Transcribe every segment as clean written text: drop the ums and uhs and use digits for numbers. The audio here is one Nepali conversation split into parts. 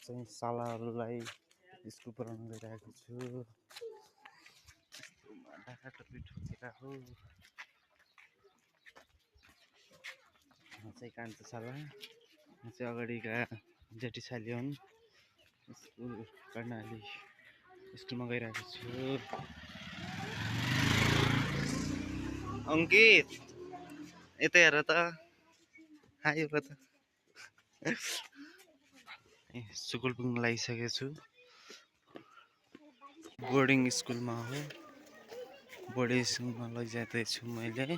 चाहिँ सालाहरूलाई स्कुल पढाउन गइरहेको छु। ढाका टोपी ठोकेर हो। म चाहिँ कान्छो साला, म चाहिँ अगाडिका जेठी साली हुन्। स्कुल कर्णाली स्कुलमा गइरहेको छु। अङ्कित यता हेर त, आयो त। स्कुल पुग्न लागिसकेको छु। बोर्डिङ स्कुलमा हो, बोर्डिङ स्कुलमा लैजाँदैछु मैले।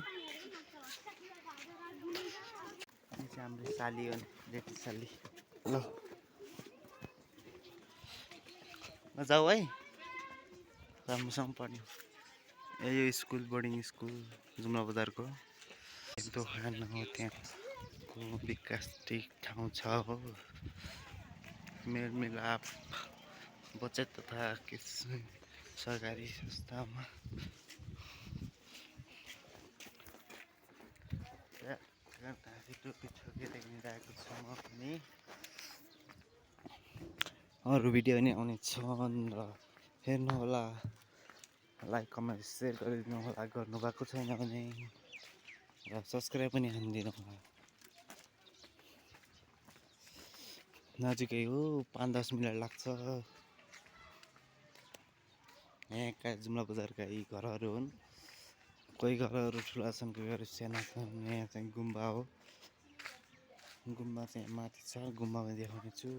हाम्रो साली हो, जेठी साली। ल जाऊ है, राम्रोसँग पढ्नु। यो स्कुल बोर्डिङ स्कुल जुम्ला बजारको दोकान हो, त्यहाँको विकास ठीक ठाउँ छ हो। मेलमिलाप बचत तथा सरकारी संस्थामा टोपी ठोकेर हिँडिरहेको छु म पनि। अरू भिडियो पनि आउनेछन् र हेर्नुहोला। लाइक कमेन्ट सेयर गरिदिनु होला गर्नुभएको छैन भने, र सब्सक्राइब पनि हानिदिनु होला। नजिकै हो, 5-10 मिनट लाग्छ। यहाँका जुम्ला बजारका यी घरहरू हुन्। कोही घरहरू ठुला छन्, कोही घरहरू साना छन्। यहाँ चाहिँ गुम्बा हो, गुम्बा चाहिँ माथि छ, गुम्बामा देखाउने छु।